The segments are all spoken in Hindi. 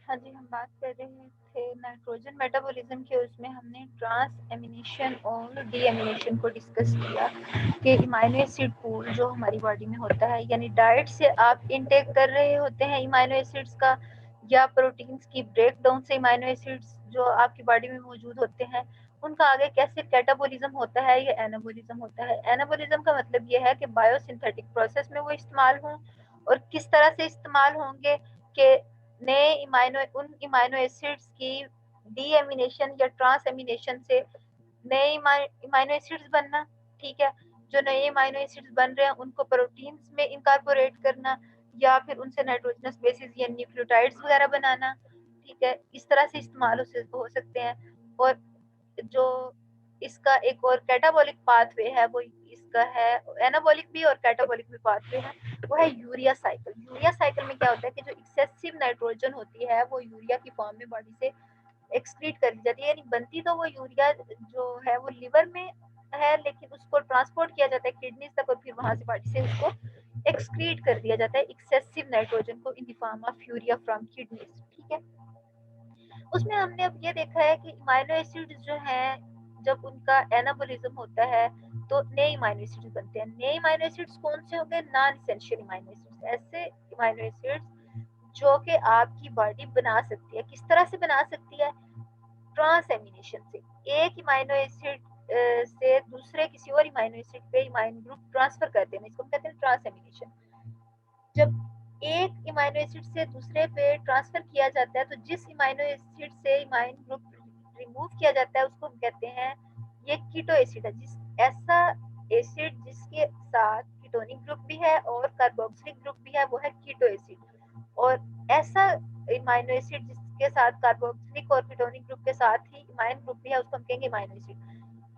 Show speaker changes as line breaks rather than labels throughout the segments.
हाँ जी, हम बात कर रहे थे नाइट्रोजन मेटाबॉलिज्म के, उसमें हमने ट्रांस एमिनेशन और डी एमिनेशन को डिस्कस किया कि इमाइनो एसिड पूल जो हमारी बॉडी में होता है, यानी डाइट से आप इनटेक कर रहे होते हैं इमाइनो एसिड्स का, या प्रोटीन्स की ब्रेकडाउन से इमाइनो एसिड्स जो आपकी बॉडी में मौजूद होते हैं उनका आगे कैसे कैटाबॉलिज्म होता है या एनाबॉलिज्म होता है। एनाबॉलिज्म का मतलब ये है कि बायोसिंथेटिक प्रोसेस में वो इस्तेमाल हों, और किस तरह से इस्तेमाल होंगे कि नए उन इमाइनो एसिड्स की डीएमिनेशन या ट्रांस एमिनेशन से नए इमाइनो एसिड्स बनना, ठीक है। जो नए इमाइनो एसिड्स बन रहे हैं उनको प्रोटीन्स में इनकॉर्पोरेट करना, या फिर उनसे नाइट्रोजनस बेसिस या न्यूक्लियोटाइड्स वगैरह बनाना, ठीक है। इस तरह से इस्तेमाल हो सकते हैं। और जो इसका एक और कैटाबॉलिक पाथवे है, वो इसका है एनाबॉलिक भी और कैटाबॉलिक भी पाथवे है, वो है यूरिया साइकिल। यूरिया साइकिल में क्या होता है कि जो एक्सेसिव नाइट्रोजन होती है वो यूरिया की फॉर्म में बॉडी से एक्सक्रीट कर दी जाती है, यानी बनती तो वो यूरिया जो है वो लिवर में है, लेकिन उसको ट्रांसपोर्ट किया जाता है किडनीज तक, और फिर वहां से बॉडी से उसको एक्सक्रीट कर दिया जाता है एक्सेसिव नाइट्रोजन को in the form of urea from kidneys, ठीक है। उसमें हमने अब ये देखा है कि इमाइनो एसिड जो है, जब उनका एनाबॉलिज्म होता है तो नए इमाइनो एसिड्स बनते हैं। नए इमाइनो एसिड्स कौन से होंगे? नॉन एसेंशियल इमाइनो एसिड्स, ऐसे इमाइनो एसिड्स जो कि आपकी बॉडी बना सकती है। किस तरह से बना सकती है? ट्रांस एमिनेशन से। एक इमाइनो एसिड से दूसरे किसी और इमाइनो एसिड पे इमाइन ग्रुप ट्रांसफर कर देना, इसको हम कहते हैं ट्रांस एमिनेशन। जब एक इमाइनो एसिड से दूसरे पे ट्रांसफर किया जाता है तो जिस इमाइनो एसिड से इमाइन ग्रुप रिमूव किया जाता है उसको हम कहते हैं ये कीटो एसिड है। जिस ऐसा एसिड जिसके साथ कीटोनिक ग्रुप भी है और कार्बोक्सिलिक ग्रुप भी है वो है कीटो एसिड। और ऐसा इमाइनो एसिड जिसके साथ कार्बोक्सिलिक और कीटोनिक ग्रुप के साथ ही इमाइन ग्रुप भी है उसको हम कहेंगे इमाइनो एसिड।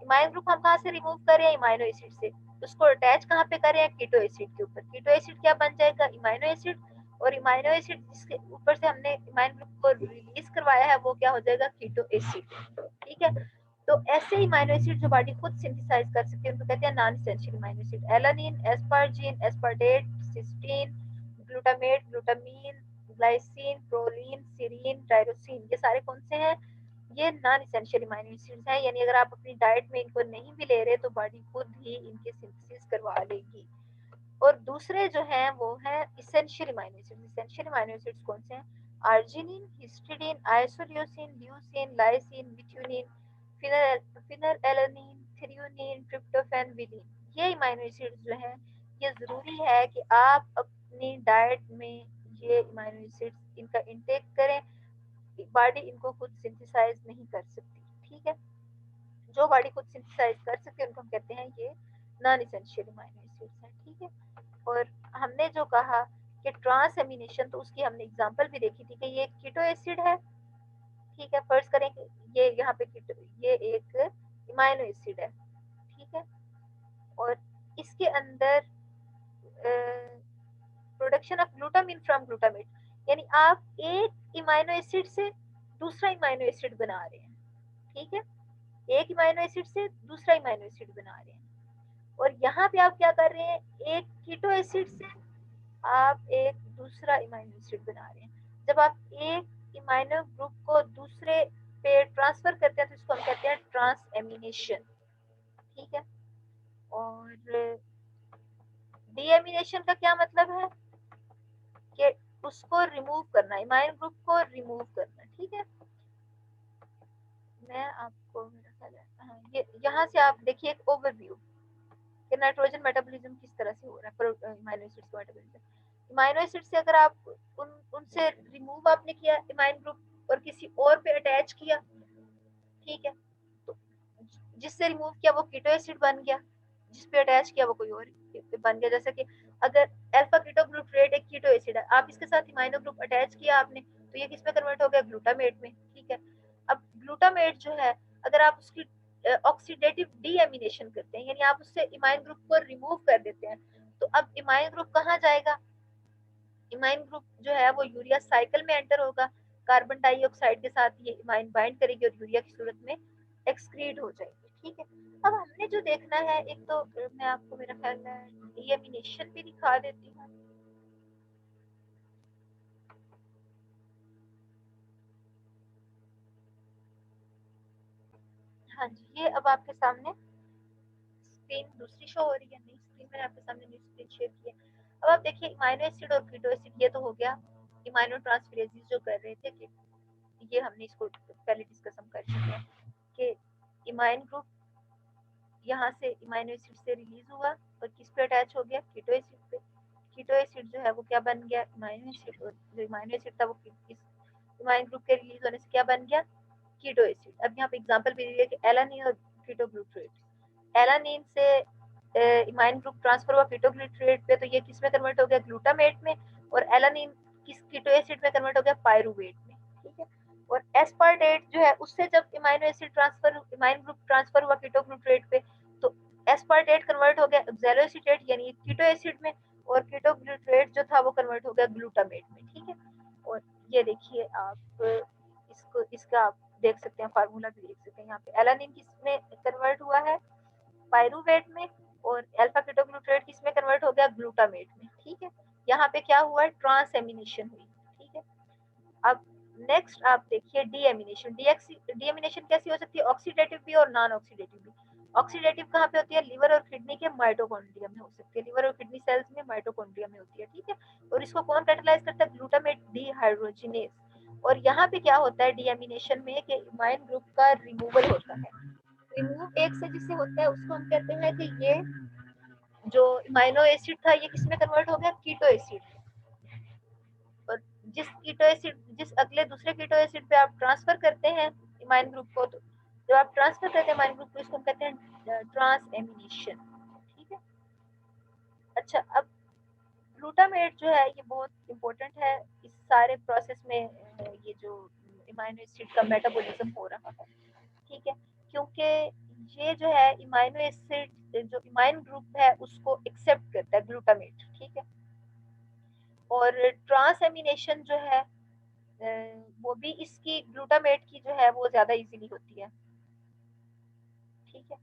इमाइन ग्रुप हम कहाँ से रिमूव कर रहे हैं? इमाइनो एसिड से। उसको अटैच कहाँ पे कर रहे हैं? कीटो एसिड के ऊपर। कीटो एसिड क्या बन जाएगा? इमाइनो एसिड। और इमाइनो एसिड जिसके ऊपर से हमने इमाइन ग्रुप को रिलीज करवाया है वो क्या हो जाएगा? कीटो एसिड, ठीक है। तो ऐसे इमाइनो एसिड जो बॉडी खुद सिंथेसाइज कर सकती है उनको कहते हैं non essential amino acid. Alanine, asparagine, aspartate, cysteine, glutamate, glutamine, glycine, proline, serine, tyrosine, ये सारे कौन से हैं? ये नॉन एसेंशियल इमाइनो एसिड्स हैं, यानी अगर आप अपनी डाइट में इनको नहीं भी ले रहे तो बॉडी खुद ही इनके सिंथेसिस करवा लेगी। और दूसरे जो हैं वो हैं essential amino acids. Essential amino acids कौन से हैं? Arginine, histidine, isoleucine, leucine, lysine, methionine, phenylalanine, threonine, tryptophan, valine. ये इमाइनो एसिड्स जो हैं ये जरूरी है कि आप अपनी डाइट में ये इमाइनो एसिड्स इनका इंटेक करें। बॉडी इनको खुद सिंथेसाइज नहीं कर सकती, ठीक है। जो बॉडी खुद सिंथेसाइज कर सकते हैं उनको हम कहते हैं ये नॉन एसेंशियल अमीनो एसिड्स हैं, ठीक है। और हमने जो कहा कि ट्रांस एमिनेशन, तो उसकी हमने एग्जांपल भी देखी थी कि ये कीटो एसिड है, ठीक है। फर्ज करें कि ये यहाँ पे ये एक इमाइनो एसिड है, ठीक है। और इसके अंदर production of glutamine from glutamate, यानी आप एक इमाइनो एसिड से दूसरा इमाइनो एसिड बना रहे हैं, ठीक है। एक इमाइनो एसिड से दूसरा इमाइनो एसिड बना रहे हैं। और यहाँ पे आप क्या कर रहे हैं? एक कीटो एसिड से आप एक दूसरा इमाइनो एसिड बना रहे हैं। जब आप एक इमाइनो ग्रुप को दूसरे पे ट्रांसफर करते हैं तो इसको हम कहते हैं ट्रांस एमिनेशन, ठीक है। और डीएमिनेशन का क्या मतलब है? कि उसको रिमूव करना, इमाइन ग्रुप को रिमूव करना, ठीक है। मैं आपको मेरा ख्याल है, हाँ, ये यहाँ से आप देखिए एक ओवरव्यू कि नाइट्रोजन मेटाबॉलिज्म किस तरह से हो रहा है। इमाइनो एसिड्स का मेटाबॉलिज्म, इमाइनो एसिड से अगर आप उनसे रिमूव आपने किया इमाइन ग्रुप और किसी और पे अटैच किया, ठीक है, तो जिससे रिमूव किया वो कीटो एसिड बन गया, जिस पे अटैच किया वो कोई और बन गया। जैसे कि अगर अल्फा कीटोग्लूटरेट एक कीटो एसिड है, आप इसके साथ इमाइनो ग्रुप अटैच किया आपने तो ये किस में कन्वर्ट हो गया? ग्लूटामेट में, ठीक है। अब ग्लूटामेट जो है अगर आप उसकी ऑक्सीडेटिव डीएमिनेशन करते हैं, यानी आप उससे इमाइन ग्रुप को रिमूव कर देते हैं, तो अब इमाइन ग्रुप कहाँ जाएगा? इमाइन ग्रुप जो है वो यूरिया साइकिल में एंटर होगा, कार्बन डाइऑक्साइड के साथ ये इमाइन बाइंड करेगी और यूरिया की सूरत में एक्सक्रीट हो जाएगी, ठीक है। अब हमने जो देखना है, एक तो मैं आपको मेरा ख्याल है डीएमिनेशन भी दिखा देती हूँ। हाँ जी, ये अब आपके सामने स्क्रीन दूसरी शो हो रही है, नहीं स्क्रीन मैंने आपके सामने न्यू स्क्रीन शेयर की है। अब आप देखिए इमाइनो एसिड और कीटो एसिड, ये तो हो गया इमाइनो ट्रांसफरेजेस जो कर रहे थे कि ये हमने इसको पहले डिस्कस हम कर चुके हैं कि इमाइन ग्रुप यहाँ से इमाइनो एसिड से रिलीज हुआ और किस पे अटैच हो गया, कीटो एसिड पे। कीटो एसिड जो है वो क्या बन गया, इमाइनो एसिड, और जो इमाइनो एसिड था वो इस इमाइन ग्रुप के रिलीज होने से क्या बन गया, कीटो एसिड। अब यहाँ पे एग्जांपल भी दिया कि एलानिन और कीटो ग्लूट्रेट। एलानिन से इमाइन ग्रुप ट्रांसफर हुआ कीटो ग्लूट्रेट पे, तो ये किस में कन्वर्ट हो गया, ग्लूटामेट में। और एलानिन किस कीटो एसिड में कन्वर्ट हो गया, पायरुवेट में। ठीक है, और एस्पार्टेट जो है उससे जब amino acid transfer, amine group transfer हुआ कीटो ग्लूट्रेट पे, तो एस्पार्टेट कन्वर्ट हो गया ऑक्सैलोएसीटेट यानी कीटो एसिड में, और कीटो ग्लूट्रेट जो था वो कन्वर्ट हो गया ग्लूटामेट में। ठीक है, और ये देखिए आप इसको, इसका आप देख सकते हैं, फार्मूला भी देख सकते हैं। यहाँ पे एलानिन किसमें कन्वर्ट हुआ है, पायरुवेट में, और अल्फा कीटोग्लूट्रेट किसमें कन्वर्ट हो गया, ग्लूटामेट में। ठीक है, यहाँ पे क्या हुआ, ट्रांसएमिनेशन हुई। ठीक है, अब नेक्स्ट आप देखिए डीएमिनेशन। डीएमिनेशन कैसी हो सकती है, ऑक्सीडेटिव भी और नॉन ऑक्सीडेटिव भी। ऑक्सीडेटिव कहाँ पे होती है, लिवर और किडनी के माइटोकॉन्ड्रिया में हो सकती है, लिवर और किडनी सेल्स में माइटोकॉन्ड्रिया में होती है। ठीक है, और इसको कौन कैटालाइज करता है, ग्लूटामेट डीहाइड्रोजिनेज। और यहाँ पे क्या होता है डीएमिनेशन में कि इमाइन ग्रुप का रिमूवल होता है। रिमूव एक से जिससे होता है उसको हम कहते हैं कि ये जो इमाइनो एसिड था ये किसमें कन्वर्ट हो गया, कीटो एसिड। और जिस कीटो एसिड, जिस अगले दूसरे कीटो एसिड पे आप ट्रांसफर करते हैं इमाइन ग्रुप को, तो जब आप ट्रांसफर करते हैं इमाइन ग्रुप को, इसको हम कहते हैं ट्रांसएमिनेशन। ठीक है, अच्छा अब ग्लूटामेट जो है ये बहुत इंपॉर्टेंट है इस सारे प्रोसेस में, ये जो इमाइनो एसिड का मेटाबॉलिज्म हो रहा है। ठीक है, क्योंकि ये जो है इमाइनो एसिड जो इमाइन ग्रुप है उसको एक्सेप्ट करता है ग्लूटामेट। ठीक है, और ट्रांसएमिनेशन जो है वो भी इसकी ग्लूटामेट की जो है वो ज्यादा इजीली होती है। ठीक है,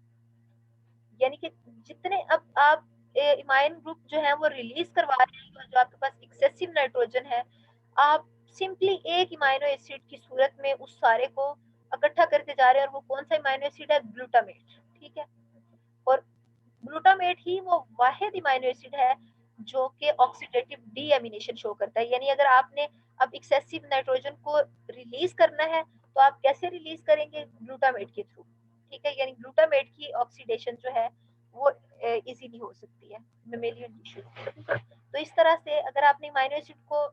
यानी कि जितने अब आप इमाइन ग्रुप जो है वो रिलीज करवा रहे हैं, जो आपके पास एक्सेसिव नाइट्रोजन है, आप सिंपली एक इमाइनो एसिड की सूरत में उस सारे को इकट्ठा करते जा रहे हैं, और वो कौन सा इमाइनो एसिड है, ग्लूटामेट। ठीक है, और ग्लूटामेट ही वो वाहिद इमाइनो एसिड है जो कि ऑक्सीडेटिव डीएमिनेशन शो करता है। यानी अगर आपने अब एक्सेसिव नाइट्रोजन को रिलीज करना है तो आप कैसे रिलीज करेंगे, ग्लूटामेट के थ्रू। ठीक है, यानी ग्लूटामेट की ऑक्सीडेशन जो है वो इजीली हो सकती है मेमेलियन टिश्यू। तो इस तरह से अगर आपने इमाइनो एसिड को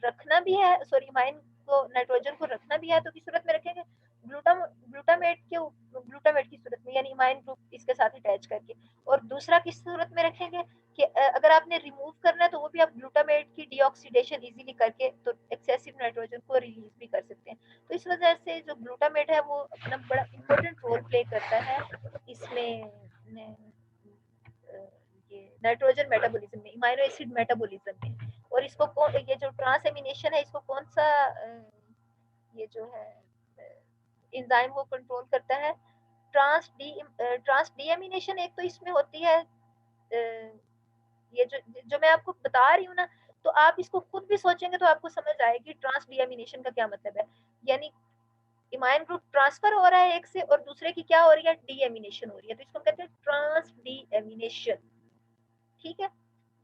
रखना भी है, सॉरी इमाइन को, नाइट्रोजन को रखना भी है, तो किस सूरत में रखेंगे, ग्लूटामेट के, ग्लूटामेट की सूरत में, यानी इमाइन ग्रुप इसके साथ अटैच करके। और दूसरा किस सूरत में रखेंगे कि अगर आपने रिमूव करना है तो वो भी आप ग्लूटामेट की डीऑक्सीडेशन इजीली करके तो एक्सेसिव नाइट्रोजन को रिलीज भी कर सकते हैं। तो इस वजह से जो ग्लूटामेट है वो अपना बड़ा इंपॉर्टेंट रोल प्ले करता है इसमें, ये नाइट्रोजन मेटाबॉलिज्म में, इमाइनो एसिड मेटाबॉलिज्म में। और इसको कौन, ये जो ट्रांसएमिनेशन है इसको कौन सा ये जो है एंजाइम वो कंट्रोल करता है, ट्रांस डीएमिनेशन एक तो इसमें होती है। ये जो जो मैं आपको बता रही हूँ ना, तो आप इसको खुद भी सोचेंगे तो आपको समझ आएगी ट्रांस डीएमिनेशन का क्या मतलब है। यानी इमाइन ग्रुप ट्रांसफर हो रहा है एक से, और दूसरे की क्या हो रही है, डीएमिनेशन हो रही है, तो इसको कहते हैं ट्रांस डीएमिनेशन। ठीक है,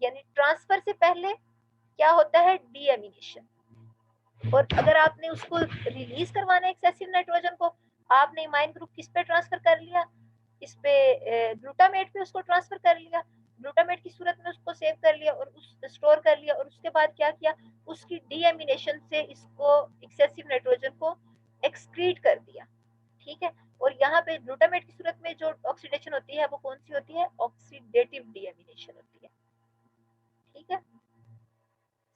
यानी ट्रांसफर से पहले क्या होता है, डीएमिनेशन। और अगर आपने उसको रिलीज करवाना है एक्सेसिव नाइट्रोजन को, आपने इमाइन ग्रुप किस पे ट्रांसफर कर लिया, इस पे ग्लूटामेट पे उसको ट्रांसफर कर लिया, ग्लूटामेट की सूरत में उसको सेव कर लिया और उस स्टोर कर लिया, और उसके बाद क्या किया, उसकी डीएमिनेशन से इसको एक्सेसिव नाइट्रोजन को एक्सक्रीट कर दिया। ठीक है, और यहाँ पे ग्लूटामेट की सूरत में जो ऑक्सीडेशन होती है वो कौन सी होती है, ऑक्सीडेटिव डीएमिनेशन होती है। ठीक है,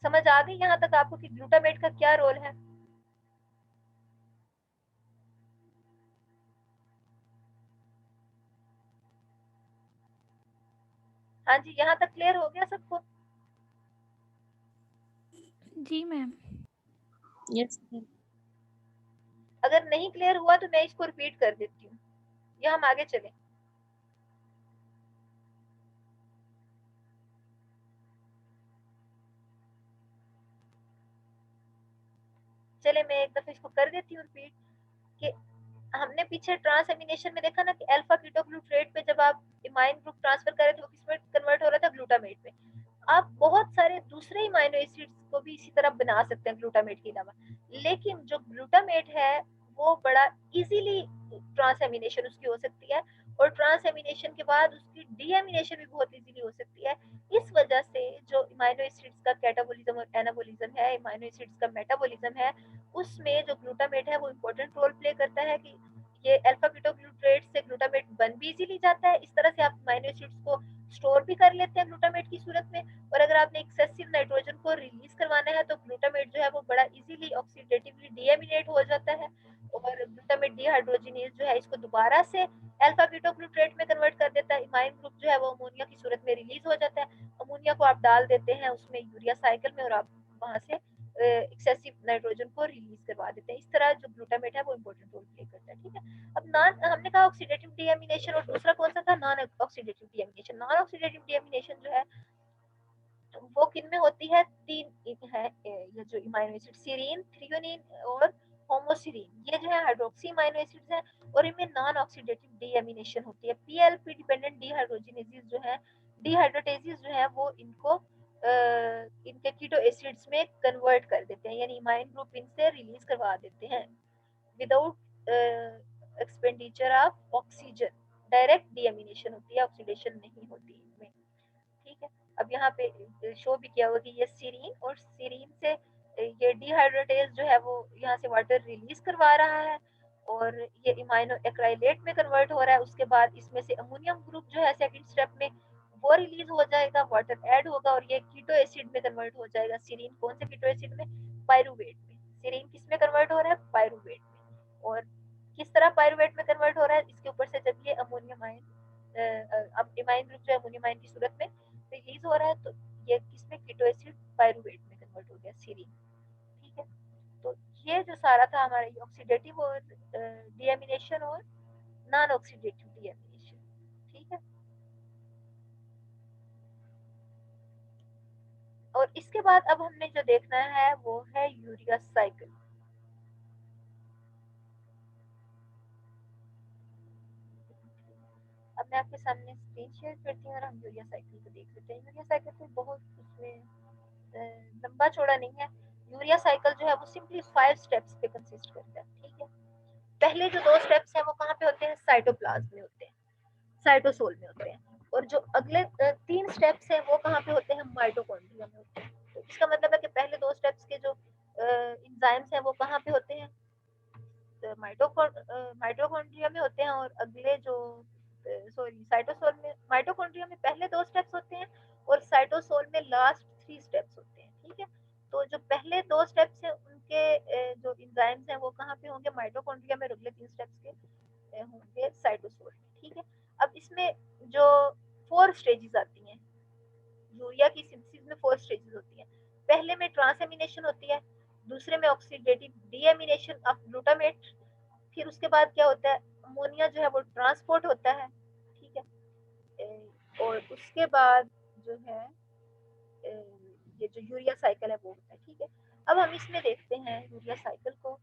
समझ आ गई यहाँ तक आपको कि ग्लूटामेट का क्या रोल है। हाँ जी, यहाँ तक क्लियर हो गया सबको।
जी मैम।
यस।
अगर नहीं क्लियर हुआ तो मैं इसको रिपीट कर देती हूँ, या हम आगे चलें। चले मैं एक दफे इसको कर देती हूँ रिपीट कि हमने पीछे ट्रांस एमिनेशन में देखा ना कि अल्फा कीटोग्लूट्रेट पे जब आप इमाइन ग्रुप ट्रांसफर कर रहे थे वो किसमें कन्वर्ट हो रहा था, ग्लूटामेट में। आप बहुत सारे दूसरे इमाइनो एसिड्स को भी इसी तरह बना सकते हैं ग्लूटामेट के अलावा, लेकिन जो ग्लूटामेट है वो बड़ा इजीली ट्रांस एमिनेशन उसकी हो सकती है, और ट्रांस एमिनेशन के बाद उसकी डीएमिनेशन भी बहुत इजीली हो सकती है। इस वजह से जो इमाइनो एसिड्स का कैटाबोलिज्म और एनाबोलिज्म है, इमाइनो एसिड्स का मेटाबोलिज्म है, उसमें जो ग्लूटामेट है वो इम्पोर्टेंट रोल प्ले करता है कि ये अल्फा कीटोग्लूट्रेट से ग्लूटामेट बन भी इजीली जाता है। इस तरह से आप इमाइनो एसिड्स को स्टोर भी कर लेते हैं ग्लूटामेट की सूरत में, और अगर आपने एक्सेसिव नाइट्रोजन को रिलीज करवाना है तो ग्लूटामेट जो है वो बड़ा इजीली ऑक्सीडेटिवली डीएमिनेट हो जाता है, और ग्लूटामेट डीहाइड्रोजिनेज जो है इसको दोबारा से अल्फा कीटोग्लूट्रेट में कन्वर्ट कर देता है। इमाइन ग्रुप जो है वो अमोनिया की सूरत में रिलीज हो जाता है। अमोनिया को आप डाल देते हैं उसमें यूरिया साइकिल में, और आप वहां से एक्सेसिव नाइट्रोजन को रिलीज करवा देते हैं। इस तरह जो ग्लूटामेट है वो इंपॉर्टेंट रोल प्ले करता है। ठीक है, अब नॉन, हमने कहा ऑक्सीडेटिव डीएमिनेशन, और दूसरा कौन सा था, non oxidative deamination. Non oxidative deamination जो है वो किन में होती है, तीन है ये जो इमाइनो एसिड, सीरीन, थ्रियोनिन और होमोसीरीन। ये जो है हाइड्रोक्सी इमाइनो एसिड्स हैं, और इनमें नॉन ऑक्सीडेटिव डीएमिनेशन होती है। पीएलपी डिपेंडेंट डीहाइड्रोजिनेजेस जो है, डीहाइड्रोटेजेस जो है वो इनको इनके कीटो एसिड्स में कन्वर्ट कर देते हैं, यानी इमाइन ग्रुप इनसे रिलीज करवा देते हैं without expenditure of oxygen. Direct deamination होती है, ऑक्सीडेशन नहीं होती इनमें। ठीक है, अब यहाँ पे शो भी किया हुआ कि ये सीरीन, और सीरीन से ये डिहाइड्रेटेज जो है वो यहाँ से वाटर रिलीज करवा रहा है, और ये इमाइनो एक्राइलेट में कन्वर्ट हो रहा है। उसके बाद इसमें से अमोनियम ग्रुप जो है सेकंड स्टेप में वो रिलीज हो जाएगा, वाटर ऐड होगा, और ये कीटो एसिड में कन्वर्ट हो जाएगा। सीरीन कौन से कीटो एसिड में, पायरुवेट में। सीरीन किस में कन्वर्ट हो रहा है, पायरुवेट में। और किस तरह पायरुवेट में कन्वर्ट हो रहा है, इसके ऊपर से जब ये अमोनियम आयन, अब इमाइन ग्रुप जो है अमोनियम आयन की सूरत में रिलीज हो रहा है, तो ये किसमें, कीटो एसिड पायरुवेट में कन्वर्ट हो गया, सीरीन। ठीक है, तो ये जो सारा था हमारा ऑक्सीडेटिव और डीएमिनेशन और नॉन ऑक्सीडेटिव डीएमिनेशन। ठीक है, और इसके बाद अब हमने जो देखना है वो है यूरिया साइकिल। अब मैं आपके सामने स्क्रीन शेयर करती हूँ और हम यूरिया साइकिल को देख लेते हैं। यूरिया साइकिल कोई बहुत उसमें लंबा चौड़ा नहीं है। यूरिया साइकिल जो है वो सिंपली 5 स्टेप्स पे कंसिस्ट करता है। ठीक है, पहले जो 2 स्टेप्स हैं वो कहाँ पे होते हैं, साइटोप्लाज्म में होते हैं, साइटोसोल में होते हैं, और जो अगले 3 स्टेप्स हैं वो कहाँ पे होते हैं, माइटोकॉन्ड्रिया में होते हैं। तो इसका मतलब है कि पहले 2 स्टेप्स के जो एंजाइम्स हैं वो कहाँ पे होते हैं, माइटोकॉन्ड्रिया में होते हैं, और अगले जो सॉरी साइटोसोल में, माइटोकॉन्ड्रिया में पहले 2 स्टेप्स होते हैं और साइटोसोल में लास्ट 3 स्टेप्स होते हैं। ठीक है, तो जो पहले 2 स्टेप्स हैं उनके जो एंजाइम्स हैं वो कहाँ पे होंगे, माइटोकॉन्ड्रिया में, और अगले 3 स्टेप्स के होंगे साइटोसोल में। ठीक है, अब इसमें जो 4 स्टेजेस आती हैं, यूरिया की सिंथेसिस में 4 स्टेजेस होती हैं। पहले में ट्रांसएमिनेशन होती है, दूसरे में ऑक्सीडेटिव डीएमिनेशन ऑफ ग्लूटामेट, फिर उसके बाद क्या होता है, अमोनिया जो है वो ट्रांसपोर्ट होता है। ठीक है, और उसके बाद जो है ये जो यूरिया साइकिल है वो होता है। ठीक है, अब हम इसमें देखते हैं यूरिया साइकिल को।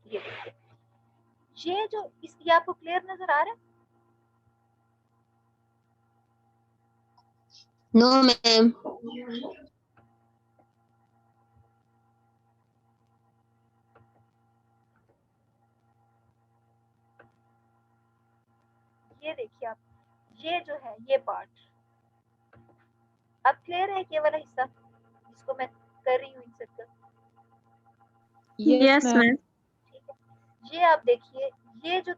ये देखिए, ये जो ये आपको क्लियर नजर आ रहा है,
नो मैम।
ये देखिए आप, ये जो है ये पार्ट, अब क्लियर है ये वाला हिस्सा जिसको मैं कर रही हूँ इंसर्ट।
Yes ma'am.
ठीक है, ये आप देखिए, ये जो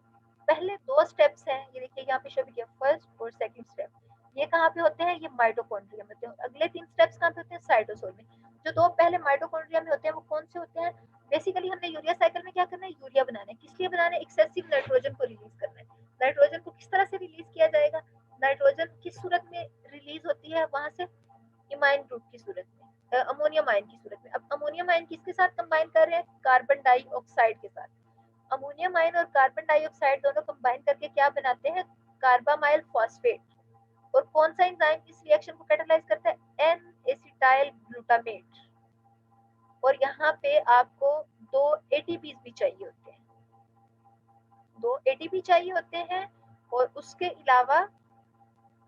पहले 2 स्टेप्स हैं, ये देखिए यहाँ पे शो भी किया, फर्स्ट और सेकंड स्टेप, ये कहाँ पे होते हैं, ये माइटोकॉन्ड्रिया में होते हैं। अगले 3 स्टेप्स कहाँ पे होते हैं, साइटोसोल में। जो 2 पहले माइटोकॉन्ड्रिया में होते हैं वो कौन से होते हैं, बेसिकली हमने यूरिया साइकिल में क्या करना है, यूरिया बनाना है। किस लिए बनाना है, एक्सेसिव नाइट्रोजन को रिलीज करना है। नाइट्रोजन को किस तरह से रिलीज किया जाएगा, नाइट्रोजन किस सूरत में रिलीज होती है, वहां से इमाइन ग्रुप की सूरत में, अमोनियम आयन की सूरत में। अब अमोनियम आयन किसके साथ कंबाइन कर रहे हैं, कार्बन डाइऑक्साइड के साथ। अमोनियम आयन और कार्बन डाइऑक्साइड दोनों कंबाइन करके क्या बनाते हैं, कार्बामाइल फॉस्फेट। और कौन सा एंजाइम इस रिएक्शन को कैटालाइज करता है, एन एसिटाइल ग्लूटामेट। और यहाँ पे आपको 2 ATPs भी चाहिए होते हैं, 2 ATP चाहिए होते हैं, और उसके अलावा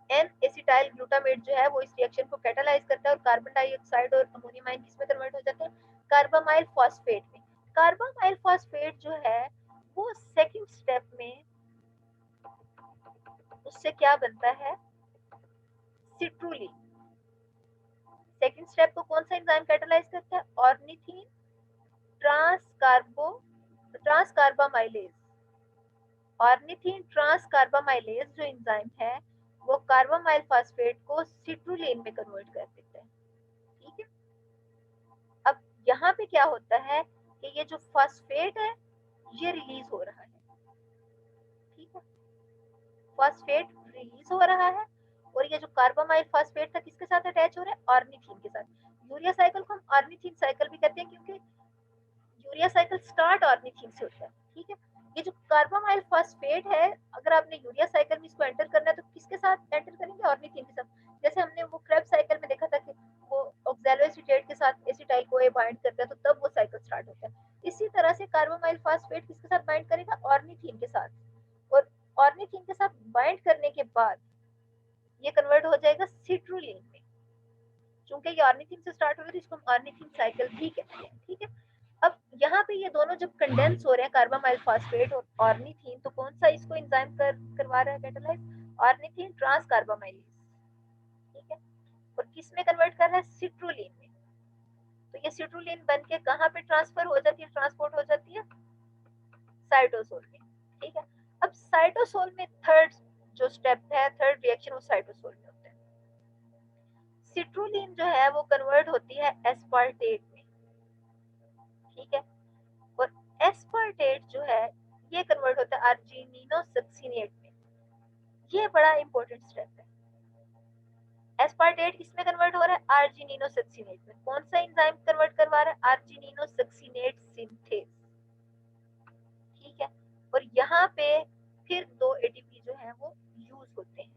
एन एसिटाइल ग्लूटामेट जो है वो इस रिएक्शन को कैटालाइज करता है और कार्बन डाइऑक्साइड और अमोनियम आयन किसमें कन्वर्ट हो जाते हैं, कार्बामाइल फॉस्फेट में। कार्बामाइल फॉस्फेट जो है वो सेकंड स्टेप में उससे क्या बनता है, सिट्रुलिन। सेकंड स्टेप को कौन सा एंजाइम कैटालाइज करता है, ऑर्निथिन ट्रांसकार्बामाइलेज। ऑर्निथिन ट्रांसकार्बामाइलेज जो एंजाइम है वो कार्बामाइल फॉस्फेट को सिट्रुलिन में कन्वर्ट कर देता है। ठीक है, अब यहाँ पे क्या होता है कि ये जो फॉस्फेट है ये रिलीज हो रहा है। ठीक है, फॉस्फेट रिलीज हो रहा है, और ये जो कार्बामाइल फॉस्फेट था किसके साथ अटैच हो रहा है, ऑर्निथिन के साथ। यूरिया साइकिल को हम ऑर्निथिन साइकिल भी कहते हैं क्योंकि यूरिया साइकिल स्टार्ट ऑर्निथिन से होता है। ठीक है, ये जो कार्बामाइल फॉस्फेट है, अगर आपने यूरिया साइकिल में इसको एंटर करना है तो किसके साथ एंटर करेंगे, ऑर्निथिन के साथ। जैसे हमने वो क्रेब्स साइकिल में देखा था कि वो ऑक्सैलोएसीटेट के साथ एसिटाइल को बाइंड करता है, तो तब वो साइकिल स्टार्ट होता है। इसी तरह से कार्बामाइल फॉस्फेट किसके साथ बाइंड करेगा, ऑर्निथिन के साथ, और ऑर्निथिन के साथ बाइंड करने के बाद ये कन्वर्ट हो जाएगा सिट्रुलिन में। चूंकि ये ऑर्निथिन से स्टार्ट हो रहा है तो इसको हम ऑर्निथिन साइकिल भी कहते हैं। ठीक है, अब यहाँ पे ये दोनों जब कंडेंस हो रहे हैं कार्बामाइल फॉस्फेट और ऑर्निथिन, तो कौन सा इसको एंजाइम करवा रहा है कैटालाइज, ऑर्निथिन ट्रांसकार्बामाइलेज। ठीक है, और किस में कन्वर्ट कर रहा है, सिट्रुलिन में। तो ये सिट्रुलिन बन के कहाँ पे ट्रांसफर हो जाती है, ट्रांसपोर्ट हो जाती है साइटोसोल में। ठीक है, अब साइटोसोल में थर्ड जो स्टेप है, थर्ड रिएक्शन वो साइटोसोल में होता है। सिट्रुलिन जो है वो कन्वर्ट होती है एस्पार्टेट में। ठीक है, और एस्पार्टेट जो है ये कन्वर्ट होता है अर्जिनिनोसक्सिनेट में। ये बड़ा इंपॉर्टेंट स्टेप है। एस्पार्टेट किसमें कन्वर्ट हो रहा है, अर्जिनिनोसक्सिनेट में। कौन सा एंजाइम कन्वर्ट करवा रहा है, अर्जिनिनोसक्सिनेट सिंथेज। ठीक है, और यहाँ पे फिर 2 एटीपी जो है वो यूज होते हैं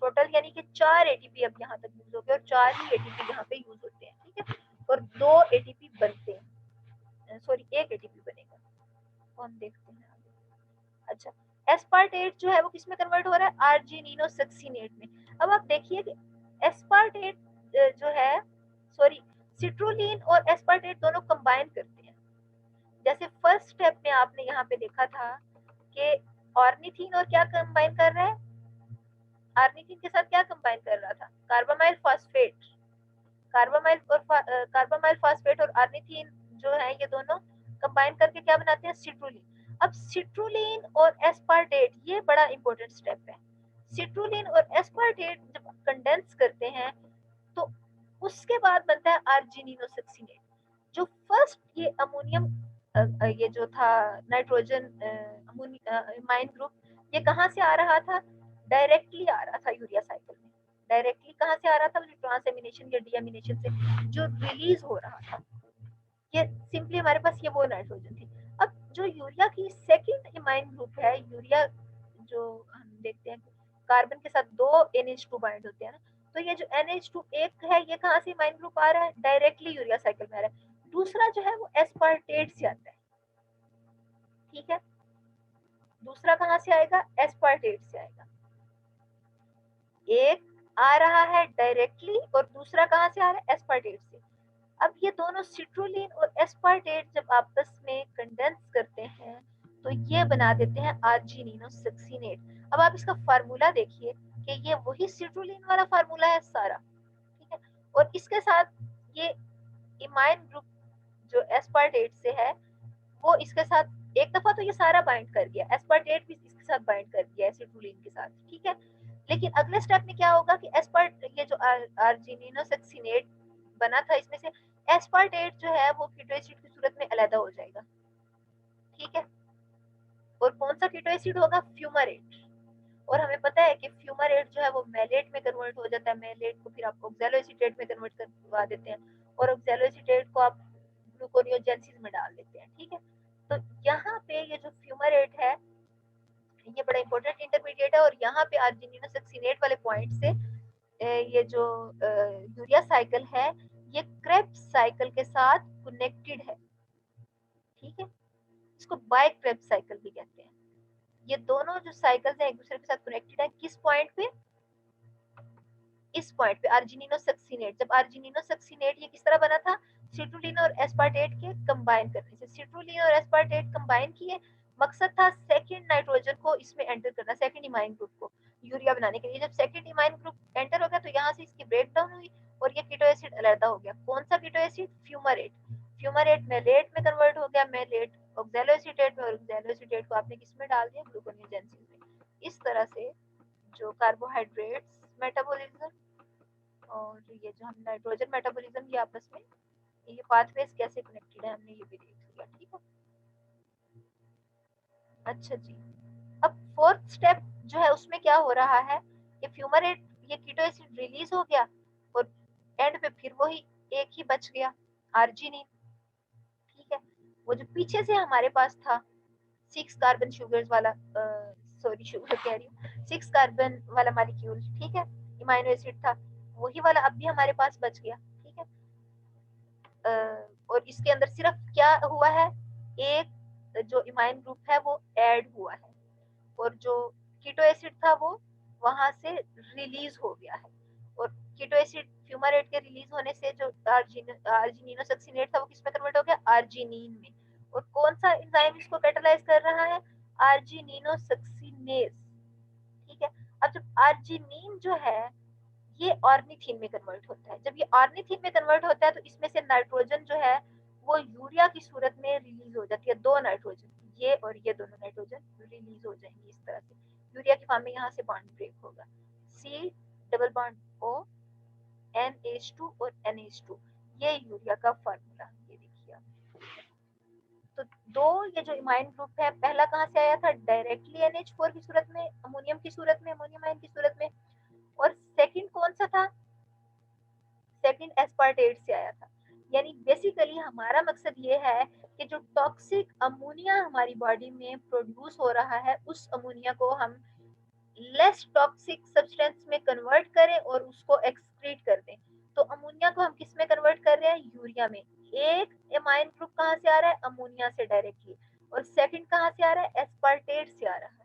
टोटल, यानी कि 4 एटीपी अब यहाँ तक यूज हो गए, और 4 ही एटीपी यहाँ पे यूज होते हैं। ठीक है, और 2 एटीपी बनते हैं, सॉरी 1 एटीपी बनेगा, कौन देखते हैं आगे। अच्छा, एस्पार्टेट जो है वो किसमें कन्वर्ट हो रहा है, अर्जिनिनोसक्सिनेट में। अब आप देखिए कि एस्पार्टेट जो है, सॉरी सिट्रुलिन और एस्पार्टेट दोनों कंबाइन करते हैं। जैसे फर्स्ट स्टेप में आपने यहाँ पे देखा था कि ऑर्निथिन और क्या कंबाइन कर रहा है, ऑर्निथिन के साथ क्या कंबाइन कर रहा था, कार्बामाइल फॉस्फेट। कार्बामाइल फॉस्फेट और ऑर्निथिन जो है ये दोनों कंबाइन करके क्या बनाते हैं, सिट्रुलिन। अब सिट्रुलिन और एस्पार्टेट ये बड़ा इंपॉर्टेंट स्टेप है। सिट्रुलिन और एस्पार्टेट जब कंडेंस करते हैं तो उसके बाद बनता है अर्जिनिनोसक्सिनेट। जो फर्स्ट ये अमोनियम ये जो था नाइट्रोजन अमाइन ग्रुप, ये कहाँ से आ रहा था, डायरेक्टली आ रहा था यूरिया साइकिल में। डायरेक्टली कहाँ से आ रहा था, ट्रांसएमिनेशन या डीएमिनेशन से जो रिलीज हो रहा था। ये सिंपली हमारे पास ये वो नाइट्रोजन थी। अब जो यूरिया की सेकंड इमाइन ग्रुप है, यूरिया जो हम देखते हैं कार्बन के साथ 2 NH2 बाइंड होते हैं ना, तो ये जो NH2 एक है ये कहाँ से इमाइन ग्रुप आ रहा है, डायरेक्टली यूरिया साइकिल में आ रहा है। दूसरा जो है वो एस्पार्टेट से आता है। ठीक है, दूसरा कहाँ से आएगा, एस्पार्टेट से आएगा। एक आ रहा है डायरेक्टली और दूसरा कहाँ से आ रहा है, एस्पार्टेट से। अब ये दोनों सिट्रुलिन और एस्पार्टेट जब आपस में कंडेंस करते हैं तो ये बना देते हैं अर्जिनिनोसक्सिनेट। अब आप इसका फार्मूला देखिए कि ये वही सिट्रुलिन वाला फार्मूला है सारा। ठीक है, और इसके साथ ये इमाइन ग्रुप जो एस्पार्टेट से है वो इसके साथ एक दफा तो ये सारा बाइंड कर गया, एस्पार्टेट भी इसके साथ बाइंड कर गया है सिट्रुलिन के साथ। ठीक है, लेकिन अगले स्टेप में क्या होगा कि ये जो अर्जिनिनोसक्सिनेट बना था इसमें से एस्पार्टेट जो है वो कीटो एसिड की सूरत में अलग हो जाएगा। ठीक है, और कौन सा कीटो एसिड होगा, फ्यूमारेट। और हमें पता है कि फ्यूमारेट जो है वो मैलेट में कन्वर्ट हो जाता है, मैलेट को फिर आप ऑक्सैलोएसीटेट में कन्वर्ट करवा देते हैं, और ऑक्सैलोएसीटेट को आप ग्लूकोनियोजेनेसिस में डाल देते हैं। ठीक है, तो यहाँ पे ये जो फ्यूमारेट है ये बड़ा इंपॉर्टेंट इंटरमीडिएट है, और यहाँ पे अर्जिनिनोसक्सिनेट वाले पॉइंट से ये जो यूरिया साइकिल है ये क्रेब्स साइकिल के साथ कनेक्टेड है, ठीक है, इसको बाय क्रेब्स साइकिल भी कहते हैं। ये दोनों जो साइकिल्स हैं एक दूसरे के साथ कनेक्टेड है, किस पॉइंट पे, इस पॉइंट पे अर्जिनिनो सक्सिनेट। जब अर्जिनिनो सक्सिनेट ये किस तरह बना था, सिट्रुलिन और एस्पार्टेट के कंबाइन करने से, सिट्रुलिन और एस्पार्टेट कंबाइन किए, मकसद था सेकंड नाइट्रोजन को इसमें एंटर करना, सेकंड इमाइन ग्रुप को यूरिया बनाने के लिए। जब सेकंड इमाइन ग्रुप एंटर हो गया तो यहाँ से इसकी ब्रेकडाउन हुई और ये कीटो एसिड अलहदा हो गया। कौन सा कीटो एसिड, फ्यूमारेट, फ्यूमारेट मेलेट में कन्वर्ट हो गया, मेलेट ऑक्सैलोएसीटेट में, और ऑक्सैलोएसीटेट को आपने किस में डाल दिया, ग्लूकोनियोजेंसिस में। इस तरह से जो कार्बोहाइड्रेट्स मेटाबॉलिज्म और ये जो हम नाइट्रोजन मेटाबॉलिज्म, ये आपस में ये पाथवेज कैसे कनेक्टेड है हमने ये भी देख लिया, ठीक है। अच्छा जी, अब फोर्थ स्टेप जो है उसमें क्या हो रहा है, ये फ्यूमारेट, ये कीटो एसिड रिलीज हो गया और एंड पे फिर वही एक ही बच गया, आर्जिनिन, ठीक है। वो जो पीछे से हमारे पास था 6 कार्बन शुगर्स वाला, सॉरी शुगर कह रही हूँ, 6 कार्बन वाला मॉलिक्यूल, ठीक है, इमाइनो एसिड था, वही वाला अब भी हमारे पास बच गया, ठीक है। और इसके अंदर सिर्फ क्या हुआ है, एक जो इमाइन ग्रुप है वो ऐड हुआ है और जो कीटो एसिड था वो वहां से रिलीज हो गया है। और कीटो एसिड फ्यूमारेट के रिलीज होने से जो आर्जिनिनो सक्सिनेट था वो किस में कन्वर्ट हो गया, आर्जिनिन में। और कौन सा एंजाइम इसको कैटालाइज कर रहा है, आर्जिनिनो सक्सिनेज, ठीक है। अब जब आर्जिनिन जो है ये ऑर्निथीन में कन्वर्ट होता है, जब ये ऑर्निथीन में कन्वर्ट होता है तो इसमें से नाइट्रोजन जो है वो यूरिया की सूरत में रिलीज हो जाती है, दो नाइट्रोजन, ये और ये दोनों नाइट्रोजन रिलीज हो जाएंगे इस तरह से, यूरिया की फॉर्म में यहाँ से बॉन्ड ब्रेक होगा, C double bond O NH2 और NH2, ये यूरिया का फार्मूला, ये देखिए आप। तो दो ये जो इमाइन ग्रुप है पहला कहाँ से आया था, डायरेक्टली NH4 की सूरत में, अमोनियम की सूरत में, अमोनियम आयन की सूरत में, और सेकंड कौन सा था, सेकंड एस्पार्टेट से आया था। यानी बेसिकली हमारा मकसद ये है कि जो टॉक्सिक अमोनिया हमारी बॉडी में प्रोड्यूस हो रहा है उस अमोनिया को हम लेस टॉक्सिक सब्सटेंस में कन्वर्ट करें और उसको एक्सक्रीट कर दें। तो अमोनिया को हम किस में कन्वर्ट कर रहे हैं, यूरिया में। एक एमाइन ग्रुप कहाँ से आ रहा है, अमोनिया से डायरेक्टली, और सेकंड कहाँ से आ रहा है, एस्पार्टेट से आ रहा है।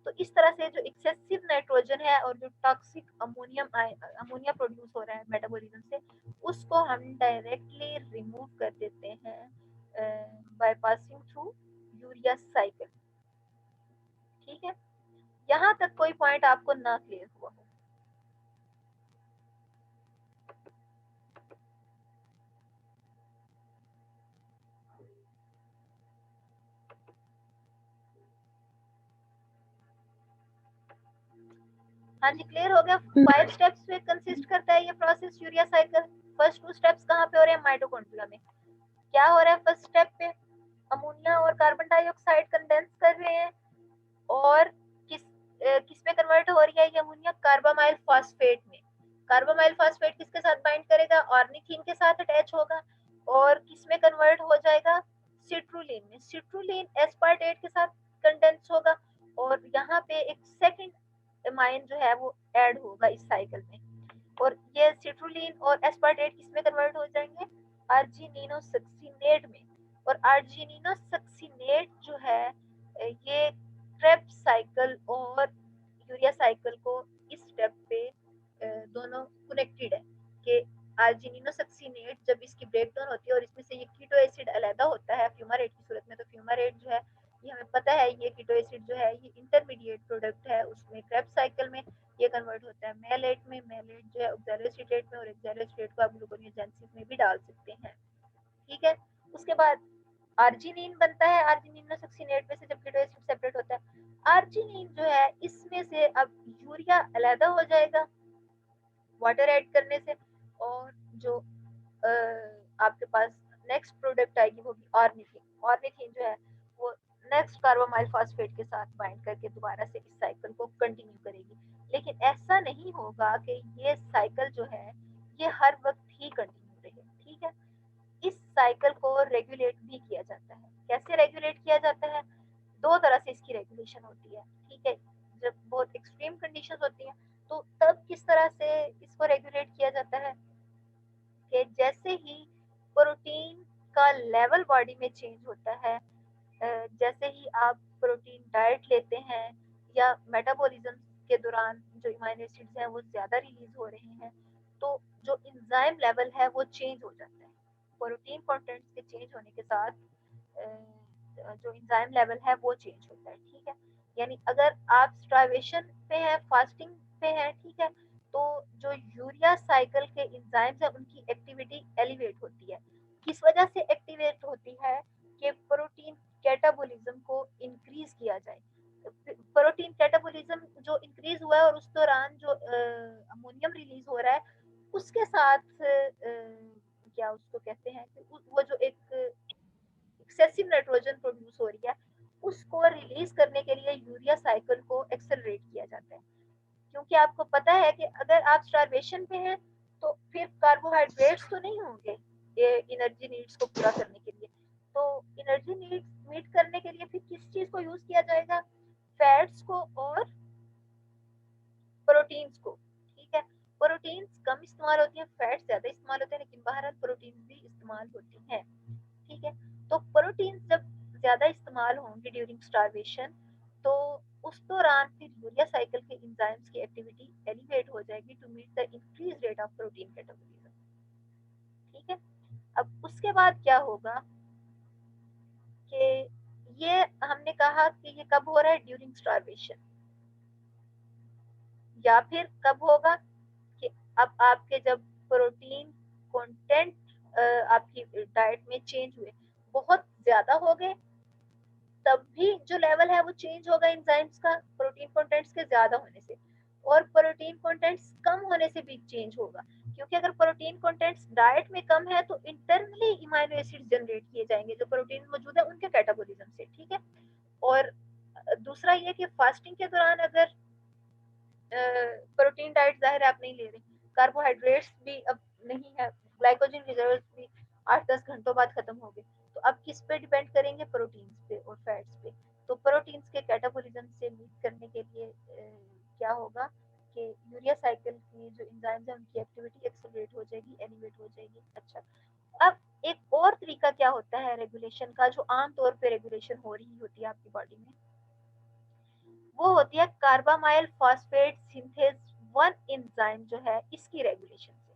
तो इस तरह से जो एक्सेसिव नाइट्रोजन है और जो टॉक्सिक अमोनिया प्रोड्यूस हो रहा है मेटाबॉलिज्म से, उसको हम डायरेक्टली रिमूव कर देते हैं by passing through urea cycle, ठीक है। यहाँ तक कोई पॉइंट आपको ना क्लियर हुआ हो, हाँ जी क्लियर हो गया। 5 स्टेप्स में कंसिस्ट करता है ये process urea cycle. First 2 steps कहाँ पे हो रहे हैं, माइटोकॉन्ड्रिया में। क्या हो रहा है फर्स्ट स्टेप पे, अमोनिया और कार्बन डाइऑक्साइड कंडेंस कर रहे हैं और किस में कन्वर्ट हो रही है ये अमोनिया, कार्बामाइल फॉस्फेट में। कार्बामाइल फॉस्फेट किसके साथ बाइंड करेगा, ऑर्निथीन के साथ अटैच होगा और किस में कन्वर्ट हो जाएगा, सिट्रुलिन में। सिट्रुलिन एस्पार्टेट के साथ कंडेंस होगा और यहाँ पे एक सेकंड एमाइन जो है वो ऐड होगा इस साइकिल में, और ये सिट्रुलिन और एस्पार्टेट किस में कन्वर्ट हो जाएंगे, आर्जिनिनो सक्सिनेट में। और आर्जिनिनो सक्सिनेट जो है ये क्रेब्स साइकिल और यूरिया साइकिल को इस स्टेप पे दोनों कनेक्टेड है कि आर्जिनिनो सक्सिनेट जब इसकी ब्रेकडाउन होती है और इसमें से ये कीटो एसिड अलग होता है फ्यूमारेट की सूरत में, तो फ्यूमारेट जो है ये हमें पता है ये कीटो एसिड जो है ये इंटरमीडिएट प्रोडक्ट है, उसमें क्रेब्स साइकिल में ये कन्वर्ट होता है मेलेट में, मेलेट जो है ऑक्सैलोएसीटेट में, और ऑक्सैलोएसीटेट को आप ग्लूकोनियोजेंसिस में भी डाल सकते हैं, ठीक है। उसके बाद आर्जिनिन बनता है, आर्जिनिनो सक्सिनेट में से जब कीटो एसिड सेपरेट होता है, आर्जिनिन जो है इसमें से अब यूरिया अलग हो जाएगा वाटर ऐड करने से, और जो आपके पास नेक्स्ट प्रोडक्ट आएगी वो भी ऑर्निथीन। ऑर्निथीन जो है वो नेक्स्ट कार्बामाइल फॉस्फेट के साथ बाइंड करके दोबारा से इस साइकिल को कंटिन्यू करेगी। लेकिन ऐसा नहीं होगा कि ये साइकिल जो है ये हर वक्त ही कंटिन्यू रहे, ठीक है। इस साइकिल को रेगुलेट भी किया जाता है। कैसे रेगुलेट किया जाता है, दो तरह से इसकी रेगुलेशन होती है, ठीक है। जब बहुत एक्सट्रीम कंडीशंस होती हैं तो तब किस तरह से इसको रेगुलेट किया जाता है कि जैसे ही प्रोटीन का लेवल बॉडी में चेंज होता है, जैसे ही आप प्रोटीन डाइट लेते हैं या मेटाबॉलिज्म के दौरान जो अमीनो एसिड्स हैं वो ज़्यादा रिलीज हो रहे हैं, तो जो एंजाइम लेवल है वो चेंज हो जाता है। प्रोटीन कंटेंट्स के चेंज होने के साथ जो एंजाइम लेवल है वो चेंज होता है, ठीक है। यानी अगर आप स्टार्वेशन पे हैं, फास्टिंग पे हैं, ठीक है, तो जो यूरिया साइकिल के एंजाइम्स है उनकी एक्टिविटी एलिवेट होती है। किस वजह से एक्टिवेट होती है? कि प्रोटीन कैटाबोलिज्म को इंक्रीज किया जाए। प्रोटीन कैटाबोलिज्म जो इंक्रीज हुआ है और उस दौरान जो अमोनियम रिलीज हो रहा है उसके साथ क्या उसको कहते हैं कि वो जो एक एक्सेसिव नाइट्रोजन प्रोड्यूस हो रही है उसको रिलीज करने के लिए यूरिया साइकिल को एक्सेलरेट किया जाता है। क्योंकि आपको पता है कि अगर आप स्टार्वेशन पे हैं तो फिर कार्बोहाइड्रेट्स तो नहीं होंगे ये एनर्जी नीड्स को पूरा करने के लिए। तो एनर्जी नीड्स मीट करने के लिए फिर किस चीज को यूज किया जाएगा? फैट्स को और प्रोटीन्स को, ठीक है। प्रोटीन्स कम इस्तेमाल होती है, फैट्स ज्यादा इस्तेमाल होते हैं, लेकिन बहरहाल प्रोटीन्स भी इस्तेमाल होती हैं, ठीक है। तो प्रोटीन्स जब ज्यादा इस्तेमाल होंगे ड्यूरिंग स्टार्वेशन तो उस दौरान फिर यूरिया साइकिल के एंजाइम्स की एक्टिविटी एलिवेट हो जाएगी to meet the increase rate of protein catabolism, ठीक है। अब उसके बाद क्या होगा कि ये हमने कहा कि ये कब हो रहा है? During starvation. या फिर कब होगा कि अब आपके जब प्रोटीन कंटेंट आपकी डाइट में चेंज हुए, बहुत ज्यादा हो गए, तब भी जो लेवल है वो चेंज होगा एंजाइम्स का प्रोटीन कंटेंट्स के ज्यादा होने से, और प्रोटीन कंटेंट्स कम होने से भी चेंज होगा। क्योंकि अगर प्रोटीन कंटेंट्स डाइट में कम है तो इंटरनली इमाइनो एसिड जनरेट किए जाएंगे जो प्रोटीन मौजूद है उनके कैटाबॉलिज्म से, ठीक है। और दूसरा ये कि फास्टिंग के दौरान अगर प्रोटीन डाइट जाहिर है आप नहीं ले रहे, कार्बोहाइड्रेट्स भी अब नहीं है, ग्लाइकोजन रिजर्व भी 8-10 घंटों बाद खत्म हो गए, तो अब किस पे डिपेंड करेंगे? प्रोटीन्स पे और फैट्स पे। तो प्रोटीन्स के कैटाबॉलिज्म से मीट करने के लिए क्या होगा कि यूरिया साइकिल की जो एंजाइम्स है उनकी एक्टिविटी एक्सेलरेट हो जाएगी, एलिवेट हो जाएगी। अच्छा, अब एक और तरीका क्या होता है रेगुलेशन का, जो आम तौर पे रेगुलेशन हो रही होती है आपकी बॉडी में, वो होती है कार्बामाइल फॉस्फेट सिंथेज 1 एंजाइम जो है इसकी रेगुलेशन से।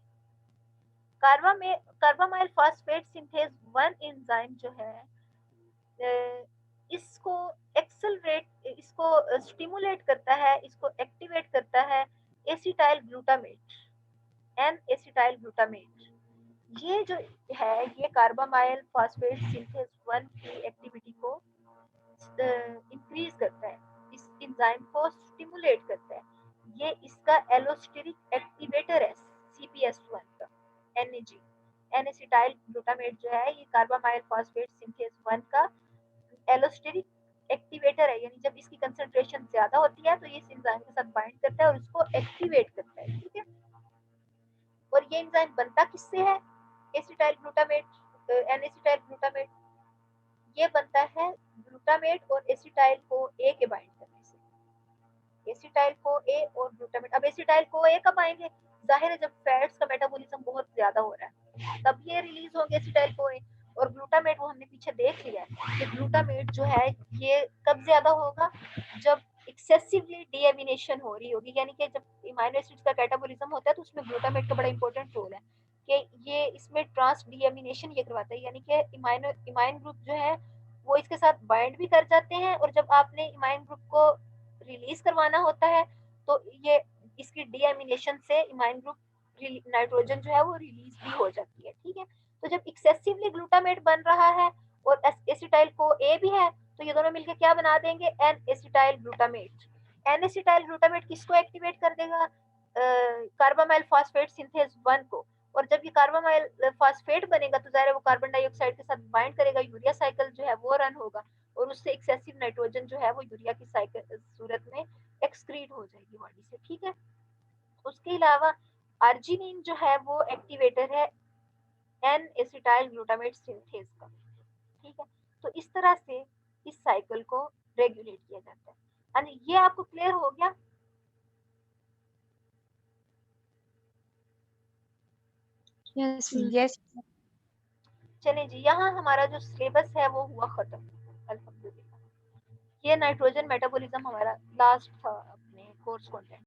कार्बामाइल फॉस्फेट सिंथेज 1 एंजाइम जो है इसको एक्सेलरेट, इसको स्टिमुलेट करता है, इसको एक्टिवेट करता है acetyl glutamate, N acetyl glutamate. ये जो है ये कार्बामाइल फॉस्फेट सिंथेज 1 की एक्टिविटी को इंक्रीज करता है, इस एंजाइम को स्टिमुलेट करता है। ये इसका एलोस्टेरिक एक्टिवेटर है CPS1 का, NAG, एन-एसिटाइल ग्लूटामेट जो है ये कार्बामाइल फॉस्फेट सिंथेज 1 का एलोस्टेरिक एक्टिवेटर है। यानी जब इसकी कंसंट्रेशन ज्यादा होती है तो ये इस एंजाइम के साथ बाइंड करता है और इसको एक्टिवेट करता है, ठीक है। और ये एंजाइम बनता किससे है? एसिटाइल ग्लूटामेट, एन-एसिटाइल ग्लूटामेट, ये बनता है ग्लूटामेट और एसिटाइल को ए के बाइंड करने से। एसिटाइल को ए और ग्लूटामेट, अब एसिटाइल को ए कब आएंगे? जाहिर है जब फैट्स का मेटाबॉलिज्म बहुत ज्यादा हो रहा है तब ये रिलीज होंगे एसिटाइल को ए। और ग्लूटामेट वो हमने पीछे देख लिया है कि ग्लूटामेट जो है ये कब ज्यादा होगा? जब एक्सेसिवली डीएमिनेशन हो रही होगी, यानी कि जब अमीनो एसिड्स का कैटाबॉलिज्म होता है तो उसमें ग्लूटामेट का बड़ा इंपॉर्टेंट रोल है कि ये इसमें ट्रांस डीएमिनेशन ये करवाता है, यानी कि इमाइन ग्रुप जो है वो इसके साथ बाइंड भी कर जाते हैं, और जब आपने इमाइन ग्रुप को रिलीज करवाना होता है तो ये इसकी डीएमिनेशन से इमाइन ग्रुप नाइट्रोजन जो है वो रिलीज भी हो जाती है, ठीक है। तो जब एक्सेसिवली ग्लूटामेट बन रहा है और एसिटाइल को ए भी है तो ये दोनों मिलकर क्या बना देंगे? N acetyl glutamate. N acetyl glutamate किसको एक्टिवेट कर देगा? कार्बामाइल फॉस्फेट सिंथेज 1 को। और जब ये कार्बामाइल फॉस्फेट बनेगा तो जाहिर है वो कार्बन डाइऑक्साइड के साथ बाइंड करेगा, यूरिया साइकिल जो है वो रन होगा और उससे एक्सेसिव नाइट्रोजन जो है वो यूरिया की साइकिल सूरत में एक्सक्रीट हो जाएगी बॉडी से, ठीक है। उसके अलावा अर्जिनिन जो है वो एक्टिवेटर है एन एसिटाइल ग्लूटामेट सिंथेज का, ठीक है। तो इस तरह से इस साइकिल को रेगुलेट किया जाता है। यानी ये आपको क्लियर हो गया?
Yes, ma'am.
Yes.
चलिए जी, यहाँ हमारा जो सिलेबस है वो हुआ खत्म, अल्हम्दुलिल्लाह। ये नाइट्रोजन मेटाबॉलिज्म हमारा लास्ट था अपने कोर्स कंटेंट।